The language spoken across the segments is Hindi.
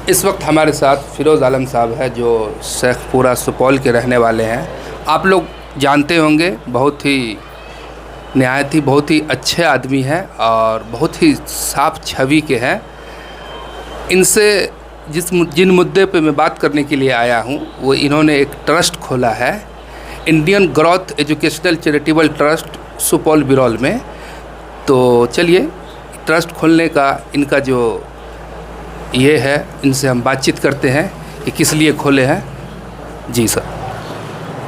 इस वक्त हमारे साथ फिरोज़ आलम साहब है जो शेखपुरा सुपौल के रहने वाले हैं। आप लोग जानते होंगे, बहुत ही नहायत ही बहुत ही अच्छे आदमी हैं और बहुत ही साफ छवि के हैं। इनसे जिन मुद्दे पे मैं बात करने के लिए आया हूँ वो इन्होंने एक ट्रस्ट खोला है, Indian growth educational charitable trust Supaul Biraul में। तो चलिए ट्रस्ट खोलने का इनका जो ये है, इनसे हम बातचीत करते हैं कि किस लिए खोले हैं। जी सर।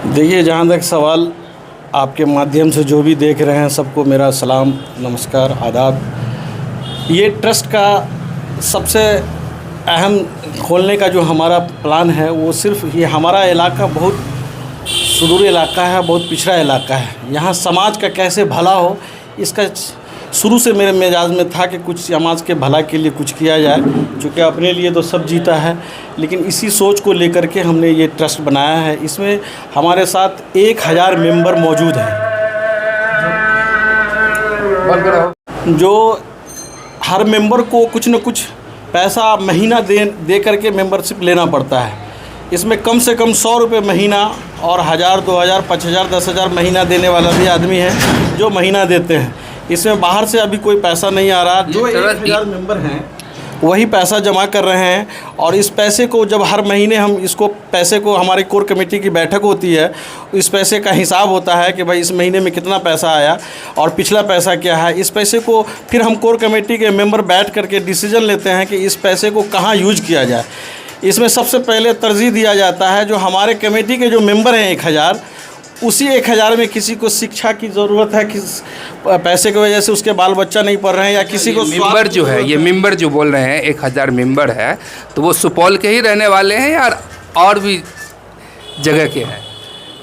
देखिए, जहाँ तक सवाल आपके माध्यम से जो भी देख रहे हैं सबको मेरा सलाम, नमस्कार, आदाब। ये ट्रस्ट का सबसे अहम खोलने का जो हमारा प्लान है वो सिर्फ ये हमारा इलाका बहुत सुदूर इलाका है, बहुत पिछड़ा इलाका है। यहाँ समाज का कैसे भला हो, इसका शुरू से मेरे मिजाज में था कि कुछ समाज के भला के लिए कुछ किया जाए। चूँकि अपने लिए तो सब जीता है, लेकिन इसी सोच को लेकर के हमने ये ट्रस्ट बनाया है। इसमें हमारे साथ 1000 मेंबर मौजूद हैं जो हर मेंबर को कुछ न कुछ पैसा महीना दे करके मेंबरशिप लेना पड़ता है। इसमें कम से कम 100 रुपये महीना और 1000, 2000, 5000, 10,000 महीना देने वाला भी आदमी है जो महीना देते हैं। इसमें बाहर से अभी कोई पैसा नहीं आ रहा। जो 1000 मेंबर हैं वही पैसा जमा कर रहे हैं और इस पैसे को जब हर महीने हम इसको पैसे को हमारी कोर कमेटी की बैठक होती है, इस पैसे का हिसाब होता है कि भाई इस महीने में कितना पैसा आया और पिछला पैसा क्या है। इस पैसे को फिर हम कोर कमेटी के मेंबर बैठ करके डिसीजन लेते हैं कि इस पैसे को कहाँ यूज किया जाए। इसमें सबसे पहले तरजीह दिया जाता है जो हमारे कमेटी के जो मेंबर हैं 1000, उसी 1000 में किसी को शिक्षा की ज़रूरत है, किस पैसे की वजह से उसके बाल बच्चा नहीं पढ़ रहे हैं, या किसी को मेंबर जो है, ये मेंबर जो बोल रहे हैं 1000 मेंबर है, तो वो सुपौल के ही रहने वाले हैं या और भी जगह के हैं?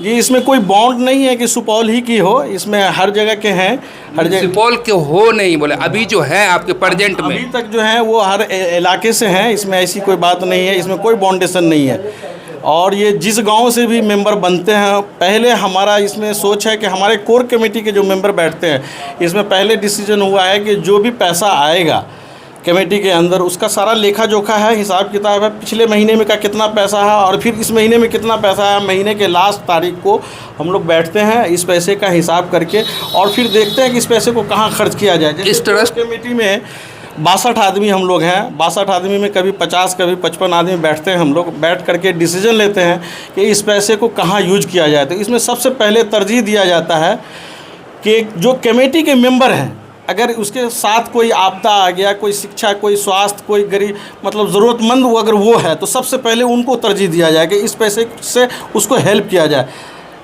जी, इसमें कोई बॉन्ड नहीं है कि सुपौल ही की हो, इसमें हर जगह के हैं। हर जगह सुपौल के हो नहीं बोले, अभी जो है आपके प्रेजेंट में अभी तक जो है वो हर इलाके से हैं। इसमें ऐसी कोई बात नहीं है, इसमें कोई बाउंडेशन नहीं है। और ये जिस गांव से भी मेंबर बनते हैं, पहले हमारा इसमें सोच है कि हमारे कोर कमेटी के जो मेंबर बैठते हैं, इसमें पहले डिसीजन हुआ है कि जो भी पैसा आएगा कमेटी के अंदर उसका सारा लेखा जोखा है, हिसाब किताब है, पिछले महीने में का कितना पैसा है और फिर इस महीने में कितना पैसा है। महीने के लास्ट तारीख को हम लोग बैठते हैं इस पैसे का हिसाब करके और फिर देखते हैं कि इस पैसे को कहाँ खर्च किया जाए। इस ट्रस्ट कमेटी में 62 आदमी हम लोग हैं। 62 आदमी में कभी 50, कभी 55 आदमी बैठते हैं। हम लोग बैठ करके डिसीजन लेते हैं कि इस पैसे को कहाँ यूज किया जाए। तो इसमें सबसे पहले तरजीह दिया जाता है कि जो कमेटी के मेंबर हैं, अगर उसके साथ कोई आपदा आ गया, कोई शिक्षा, कोई स्वास्थ्य, कोई गरीब मतलब ज़रूरतमंद वो अगर वो है, तो सबसे पहले उनको तरजीह दिया जाए कि इस पैसे से उसको हेल्प किया जाए।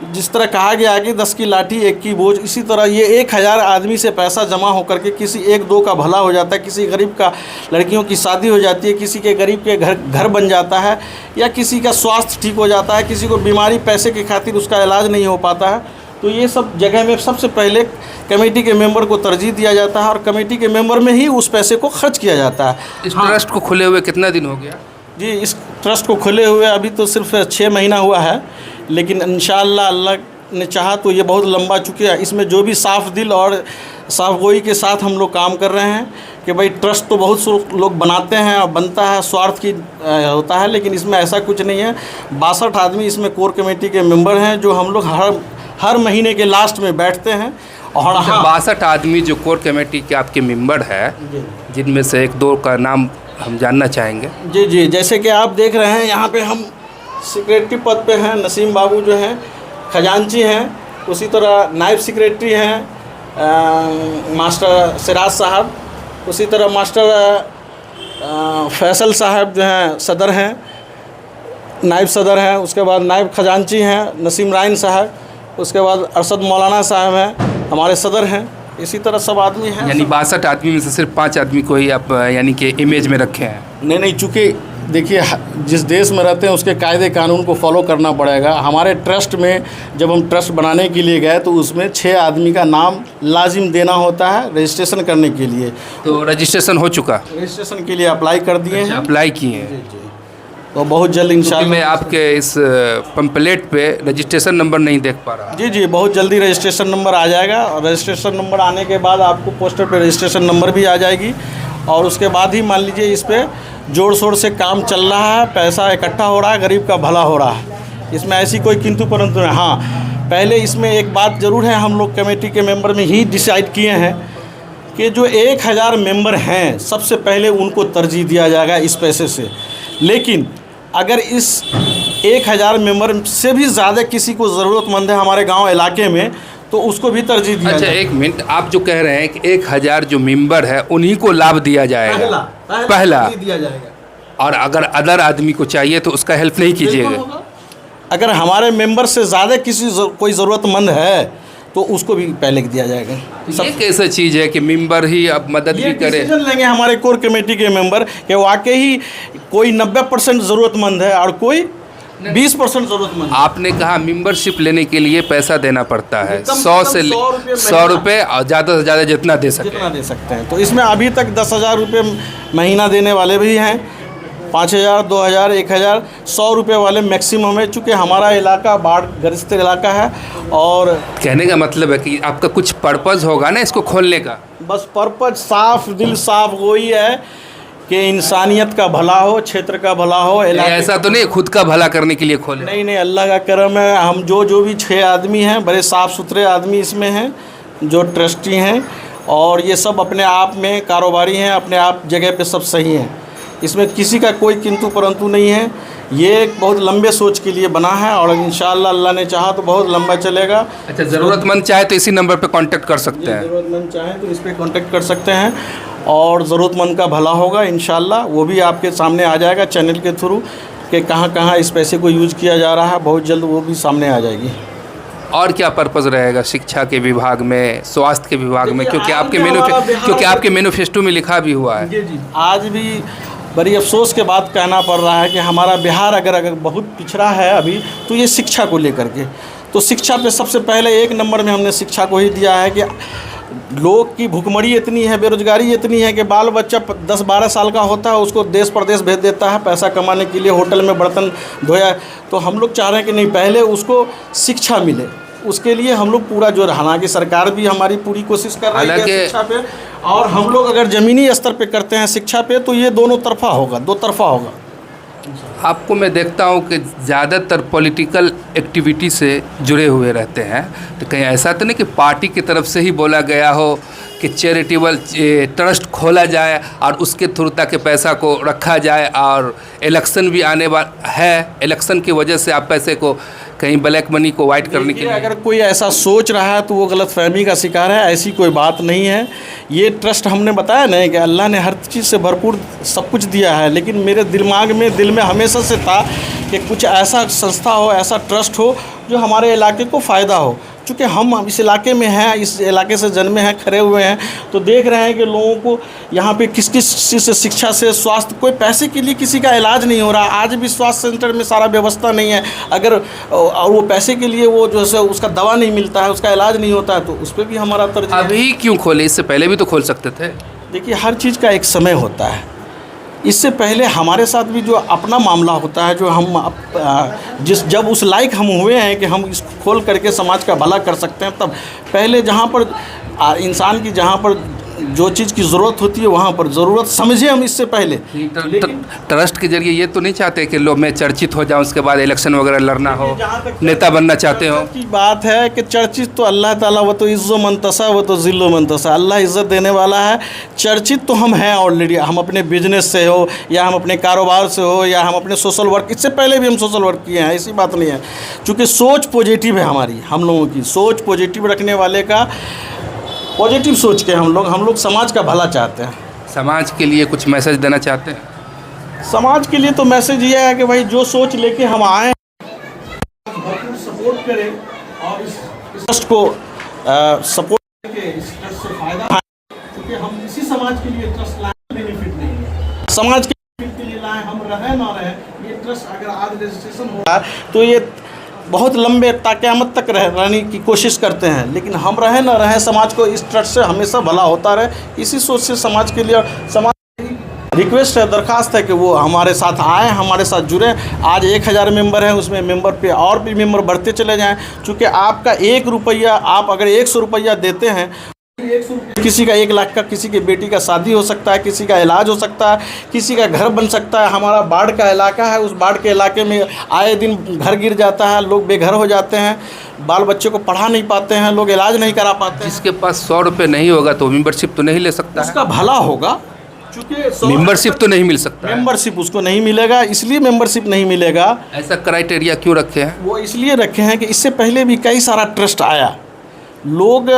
जिस तरह कहा गया कि 10 की लाठी 1 की बोझ, इसी तरह ये 1000 आदमी से पैसा जमा होकर के किसी 1-2 का भला हो जाता है, किसी गरीब का लड़कियों की शादी हो जाती है, किसी के गरीब के घर बन जाता है, या किसी का स्वास्थ्य ठीक हो जाता है, किसी को बीमारी पैसे की खातिर उसका इलाज नहीं हो पाता है। तो ये सब जगह में सबसे पहले कमेटी के मेंबर को तरजीह दिया जाता है और कमेटी के मेंबर में ही उस पैसे को खर्च किया जाता है। इस ट्रस्ट को खुले हुए कितना दिन हो गया? जी, इस ट्रस्ट को खुले हुए अभी तो सिर्फ 6 महीना हुआ है, लेकिन इंशाअल्लाह अल्लाह ने चाहा तो ये बहुत लंबा चुके हैं। इसमें जो भी साफ दिल और साफ गोई के साथ हम लोग काम कर रहे हैं कि भाई ट्रस्ट तो बहुत से लोग बनाते हैं और बनता है स्वार्थ की होता है, लेकिन इसमें ऐसा कुछ नहीं है। 62 आदमी इसमें कोर कमेटी के मेंबर हैं जो हम लोग हर महीने के लास्ट में बैठते हैं। और 62 आदमी जो कोर कमेटी के आपके मेंबर है, जिनमें से 1-2 का नाम हम जानना चाहेंगे। जी जी, जैसे कि आप देख रहे हैं यहाँ पे हम सेक्रेटरी पद पे हैं, नसीम बाबू जो हैं खजांची हैं, उसी तरह नायब सेक्रेटरी हैं मास्टर सिराज साहब, उसी तरह मास्टर फैसल साहब जो हैं सदर हैं, नायब सदर हैं। उसके बाद नायब खजांची हैं नसीम राइन साहब, उसके बाद अरशद मौलाना साहब हैं हमारे सदर हैं। इसी तरह सब आदमी हैं। यानी 62 आदमी में से सिर्फ 5 आदमी को ही आप यानी कि इमेज में रखे हैं? नहीं, चूँकि देखिए जिस देश में रहते हैं उसके कायदे कानून को फॉलो करना पड़ेगा। हमारे ट्रस्ट में जब हम ट्रस्ट बनाने के लिए गए तो उसमें 6 आदमी का नाम लाजिम देना होता है रजिस्ट्रेशन करने के लिए। तो रजिस्ट्रेशन हो चुका? रजिस्ट्रेशन के लिए अप्लाई कर दिए हैं। अप्लाई किए हैं? जी, तो बहुत जल्द इंशाल्लाह। मैं आपके इस पंपलेट पे रजिस्ट्रेशन नंबर नहीं देख पा रहा। जी, बहुत जल्दी रजिस्ट्रेशन नंबर आ जाएगा और रजिस्ट्रेशन नंबर आने के बाद आपको पोस्टर पे रजिस्ट्रेशन नंबर भी आ जाएगी और उसके बाद ही मान लीजिए इस पर जोर शोर से काम चल रहा है, पैसा इकट्ठा हो रहा है, गरीब का भला हो रहा है। इसमें ऐसी कोई किंतु परंतु नहीं। हाँ, पहले इसमें एक बात ज़रूर है, हम लोग कमेटी के मेंबर में ही डिसाइड किए हैं कि जो 1000 मेंबर हैं सबसे पहले उनको तरजीह दिया जाएगा इस पैसे से। लेकिन अगर इस 1000 मेंबर से भी ज़्यादा किसी को ज़रूरतमंद है हमारे गांव इलाके में, तो उसको भी तरजीह दिया अच्छा, जाएगा। एक मिनट, आप जो कह रहे हैं कि 1000 जो मेंबर है उन्हीं को लाभ दिया जाएगा पहला, दिया जाएगा। और अगर अदर आदमी को चाहिए तो उसका हेल्प नहीं कीजिएगा। अगर हमारे मेंबर से ज़्यादा कोई ज़रूरतमंद है तो उसको भी पहले दिया जाएगा। ये कैसा चीज़ है कि मेंबर ही अब मदद भी करे? डिसीजन लेंगे हमारे कोर कमेटी के मेंबर कि वाकई कोई 90% ज़रूरतमंद है और कोई 20% ज़रूरतमंद है। आपने कहा मेंबरशिप लेने के लिए पैसा देना पड़ता है, 100 से 100 रुपये, और ज़्यादा से ज़्यादा जितना दे जितना दे सकते हैं। तो इसमें अभी तक 10,000 रुपये महीना देने वाले भी हैं, 5,000, 2,000, 1,000, 100 रुपये वाले मैक्सिमम है। चूँकि हमारा इलाका बाढ़ ग्रस्त इलाका है, और कहने का मतलब है कि आपका कुछ पर्पज़ होगा ना इसको खोलने का? बस पर्पज साफ, दिल साफ वही है कि इंसानियत का भला हो, क्षेत्र का भला हो। ऐसा तो नहीं खुद का भला करने के लिए खोले? नहीं नहीं, अल्लाह का करम है। हम जो भी 6 आदमी हैं, बड़े साफ़ सुथरे आदमी इसमें हैं जो ट्रस्टी हैं, और ये सब अपने आप में कारोबारी हैं, अपने आप जगह पे सब सही हैं। इसमें किसी का कोई किंतु परंतु नहीं है। ये एक बहुत लंबे सोच के लिए बना है, और इंशाअल्लाह अल्लाह ने चाहा तो बहुत लंबा चलेगा। अच्छा, ज़रूरतमंद चाहे तो इसी नंबर पे कांटेक्ट कर सकते हैं? ज़रूरतमंद चाहे तो इस पर कांटेक्ट कर सकते हैं, और ज़रूरतमंद का भला होगा इंशाअल्लाह। वो भी आपके सामने आ जाएगा चैनल के थ्रू कि कहाँ कहाँ इस पैसे को यूज़ किया जा रहा है। बहुत जल्द वो भी सामने आ जाएगी। और क्या पर्पज़ रहेगा शिक्षा के विभाग में, स्वास्थ्य के विभाग में? क्योंकि आपके मैनिफेस्टो में लिखा भी हुआ है। जी, आज भी बड़ी अफसोस के बात कहना पड़ रहा है कि हमारा बिहार अगर बहुत पिछड़ा है अभी, तो ये शिक्षा को लेकर के। तो शिक्षा पे सबसे पहले 1 नंबर में हमने शिक्षा को ही दिया है कि लोग की भुखमरी इतनी है, बेरोजगारी इतनी है कि बाल बच्चा 10-12 साल का होता है, उसको देश प्रदेश भेज देता है पैसा कमाने के लिए, होटल में बर्तन धोया। तो हम लोग चाह रहे हैं कि नहीं, पहले उसको शिक्षा मिले। उसके लिए हम लोग पूरा जो, हालांकि सरकार भी हमारी पूरी कोशिश कर रही है शिक्षा पे, और हम लोग अगर ज़मीनी स्तर पे करते हैं शिक्षा पे तो ये दोनों तरफा होगा, 2 तरफा होगा। आपको मैं देखता हूँ कि ज़्यादातर पॉलिटिकल एक्टिविटी से जुड़े हुए रहते हैं, तो कहीं ऐसा तो नहीं कि पार्टी की तरफ से ही बोला गया हो कि चैरिटेबल ट्रस्ट खोला जाए और उसके थ्रू ताकि पैसा को रखा जाए, और इलेक्शन भी आने वाला है, इलेक्शन की वजह से आप पैसे को कहीं ब्लैक मनी को वाइट करने के लिए? अगर कोई ऐसा सोच रहा है तो वो गलतफहमी का शिकार है। ऐसी कोई बात नहीं है। ये ट्रस्ट हमने बताया ना कि अल्लाह ने हर चीज़ से भरपूर सब कुछ दिया है, लेकिन मेरे दिल में हमेशा से था कि कुछ ऐसा संस्था हो, ऐसा ट्रस्ट हो जो हमारे इलाके को फ़ायदा हो। चूँकि हम इस इलाके में हैं, इस इलाके से जन्मे हैं, खड़े हुए हैं, तो देख रहे हैं कि लोगों को यहाँ पे किस किस चीज़ से, शिक्षा से, स्वास्थ्य, कोई पैसे के लिए किसी का इलाज नहीं हो रहा। आज भी स्वास्थ्य सेंटर में सारा व्यवस्था नहीं है। अगर और वो पैसे के लिए वो जो है उसका दवा नहीं मिलता है, उसका इलाज नहीं होता है, तो उस पर भी हमारा तरजीह। अभी क्यों खोले? इससे पहले भी तो खोल सकते थे। देखिए, हर चीज़ का एक समय होता है। इससे पहले हमारे साथ भी जो अपना मामला होता है, जो हम जब उस लायक हम हुए हैं कि हम इसको खोल करके समाज का भला कर सकते हैं, तब पहले जहाँ पर इंसान की जहाँ पर जो चीज़ की ज़रूरत होती है वहाँ पर ज़रूरत समझे हम इससे पहले। ट्रस्ट के जरिए ये तो नहीं चाहते कि लोग मैं चर्चित हो जाऊँ, उसके बाद इलेक्शन वगैरह लड़ना हो, नेता बनना चाहते हो? की बात है कि चर्चित तो अल्लाह ताला, वो तो इज़्ज़ो मंतसा, वो तो ज़िल्लो मंतसा, अल्लाह इज़्ज़त देने वाला है। चर्चित तो हम हैं ऑलरेडी, हम अपने बिजनेस से हो, या हम अपने कारोबार से हो, या हम अपने सोशल वर्क, इससे पहले भी हम सोशल वर्क किए हैं, ऐसी बात नहीं है। चूँकि सोच पॉजिटिव है हमारी, हम लोगों की सोच पॉजिटिव रखने वाले का, पॉजिटिव सोच के हम लोग समाज का भला चाहते हैं। समाज के लिए कुछ मैसेज देना चाहते हैं? समाज के लिए तो मैसेज ये है कि भाई जो सोच लेके हम आए भरपूर सपोर्ट करें, और इस ट्रस्ट को सपोर्ट करके इस ट्रस्ट से फायदा उठाएं, क्योंकि हम इसी समाज के लिए ट्रस्ट लाए, बेनिफिट नहीं है, समाज के बेनिफिट के लिए लाए। हम रहे ना रहे, ये ट्रस्ट अगर आज रजिस्ट्रेशन हो रहा है तो ये बहुत लंबे क़यामत तक रहने की कोशिश करते हैं, लेकिन हम रहे ना रहे, समाज को इस ट्रस्ट से हमेशा भला होता रहे। इसी सोच से समाज के लिए, समाज रिक्वेस्ट है, दरख्वास्त है कि वो हमारे साथ आएँ, हमारे साथ जुड़ें। आज 1000 मेंबर हैं, उसमें मेंबर पे और भी मेंबर बढ़ते चले जाएं। चूँकि आपका 1 रुपया, आप अगर 100 रुपया देते हैं, किसी का 1 लाख का, किसी की बेटी का शादी हो सकता है, किसी का इलाज हो सकता है, किसी का घर बन सकता है। हमारा बाढ़ का इलाका है, उस बाढ़ के इलाके में आए दिन घर गिर जाता है, लोग बेघर हो जाते हैं, बाल बच्चे को पढ़ा नहीं पाते हैं, लोग इलाज नहीं करा पाते हैं। जिसके पास 100 रुपये नहीं होगा तो मेंबरशिप तो नहीं ले सकता है। उसका भला होगा, चूँकि मेंबरशिप तो नहीं मिल सकता है। मेंबरशिप उसको नहीं मिलेगा। इसलिए मेंबरशिप नहीं मिलेगा, ऐसा क्राइटेरिया क्यों रखे हैं? वो इसलिए रखे हैं कि इससे पहले भी कई सारा ट्रस्ट आया। लोग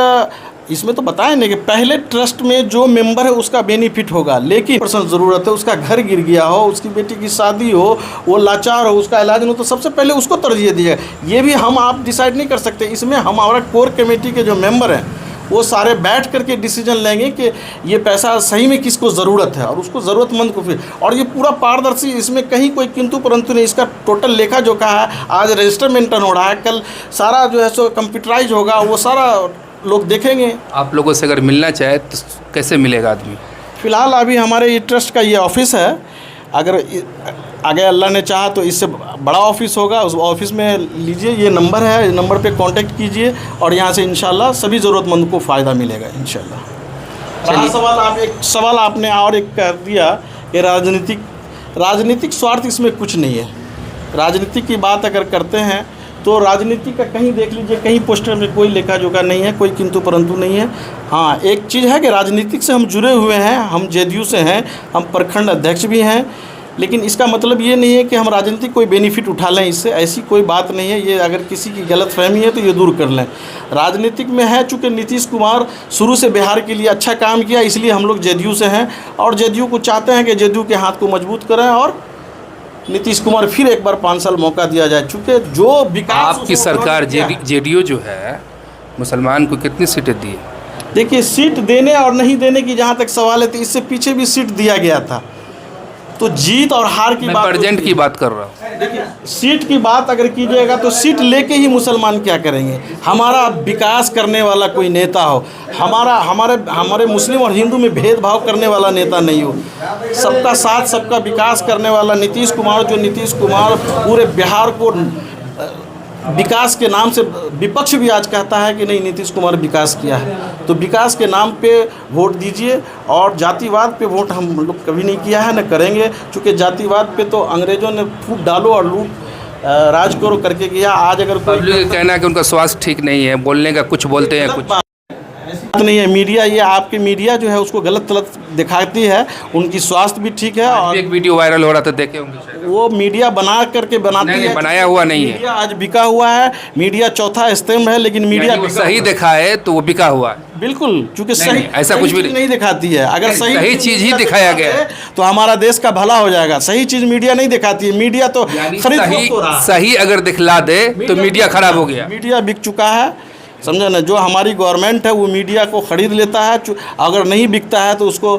इसमें तो बताएं नहीं कि पहले ट्रस्ट में जो मेंबर है उसका बेनिफिट होगा, लेकिन पर्सनल ज़रूरत है, उसका घर गिर गया हो, उसकी बेटी की शादी हो, वो लाचार हो, उसका इलाज नहीं हो, तो सबसे पहले उसको तरजीह दी जाए। ये भी हम आप डिसाइड नहीं कर सकते। इसमें हमारा कोर कमेटी के जो मेंबर हैं वो सारे बैठ करके डिसीजन लेंगे कि ये पैसा सही में किसको ज़रूरत है और उसको ज़रूरतमंद को फिर। और ये पूरा पारदर्शी, इसमें कहीं कोई किंतु परंतु नहीं। इसका टोटल लेखा जोखा है, आज रजिस्टर मेंटेन हो रहा है, कल सारा जो है सो कंप्यूटराइज होगा, वो सारा लोग देखेंगे। आप लोगों से अगर मिलना चाहे तो कैसे मिलेगा आदमी? फ़िलहाल अभी हमारे ये ट्रस्ट का ये ऑफिस है। अगर आगे अल्लाह ने चाहा तो इससे बड़ा ऑफिस होगा, उस ऑफिस में लीजिए, ये नंबर है, इस नंबर पे कांटेक्ट कीजिए और यहाँ से इंशाल्लाह सभी ज़रूरतमंद को फ़ायदा मिलेगा इंशाल्लाह। रहा सवाल, आप एक सवाल आपने और एक कर दिया कि राजनीतिक स्वार्थ इसमें कुछ नहीं है। राजनीति की बात अगर करते हैं तो राजनीति का कहीं देख लीजिए, कहीं पोस्टर में कोई लेखा जोखा नहीं है, कोई किंतु परंतु नहीं है। हाँ, एक चीज़ है कि राजनीतिक से हम जुड़े हुए हैं, हम जेडीयू से हैं, हम प्रखंड अध्यक्ष भी हैं, लेकिन इसका मतलब ये नहीं है कि हम राजनीतिक कोई बेनिफिट उठा लें इससे, ऐसी कोई बात नहीं है। ये अगर किसी की गलतफहमी है तो ये दूर कर लें। राजनीतिक में है, चूँकि नीतीश कुमार शुरू से बिहार के लिए अच्छा काम किया, इसलिए हम लोग जेडीयू से हैं और जेडीयू को चाहते हैं कि जेडीयू के हाथ को मजबूत करें और नीतीश कुमार फिर एक बार 5 साल मौका दिया जाए। चूँकि जो विकास आपकी सरकार जेडीयू जो है मुसलमान को कितनी सीटें दी है? देखिए, सीट देने और नहीं देने की जहाँ तक सवाल है तो इससे पीछे भी सीट दिया गया था। तो जीत और हार की बात, प्रेजेंट की बात कर रहा हूँ। देखिए, सीट की बात अगर कीजिएगा तो सीट लेके ही मुसलमान क्या करेंगे? हमारा विकास करने वाला कोई नेता हो, हमारे मुस्लिम और हिंदू में भेदभाव करने वाला नेता नहीं हो, सबका साथ सबका विकास करने वाला नीतीश कुमार पूरे बिहार को विकास के नाम से, विपक्ष भी आज कहता है कि नहीं नीतीश कुमार विकास किया है, तो विकास के नाम पे वोट दीजिए। और जातिवाद पे वोट हम लोग कभी नहीं किया है, न करेंगे, क्योंकि जातिवाद पे तो अंग्रेज़ों ने फूट डालो और लूट राज करो करके किया। आज अगर कोई कहना है कि उनका स्वास्थ्य ठीक नहीं है, बोलने का कुछ बोलते हैं, कुछ नहीं है। मीडिया, ये आपकी मीडिया जो है उसको गलत दिखाती है। उनकी स्वास्थ्य भी ठीक है। और एक वीडियो वायरल हो रहा था, देखे होंगे। वो मीडिया बनाती है, बनाया हुआ नहीं है। मीडिया आज बिका हुआ है, मीडिया चौथा स्तंभ है, लेकिन मीडिया सही दिखाए तो वो बिका हुआ है। बिल्कुल, क्योंकि सही ऐसा कुछ भी नहीं दिखाती है। अगर सही चीज़ ही दिखाया गया है तो हमारा देश का भला हो जाएगा। सही चीज़ मीडिया नहीं दिखाती है, मीडिया तो सही अगर दिखला दे तो मीडिया खराब हो गया। मीडिया बिक चुका है, समझा ना। जो हमारी गवर्नमेंट है वो मीडिया को ख़रीद लेता है, अगर नहीं बिकता है तो उसको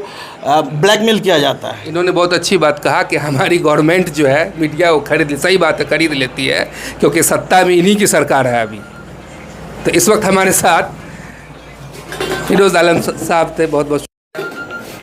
ब्लैकमेल किया जाता है। इन्होंने बहुत अच्छी बात कहा कि हमारी गवर्नमेंट जो है मीडिया को सही बात है, खरीद लेती है, क्योंकि सत्ता में इन्हीं की सरकार है अभी। तो इस वक्त हमारे साथ फिरोज़ आलम साहब थे, बहुत बहुत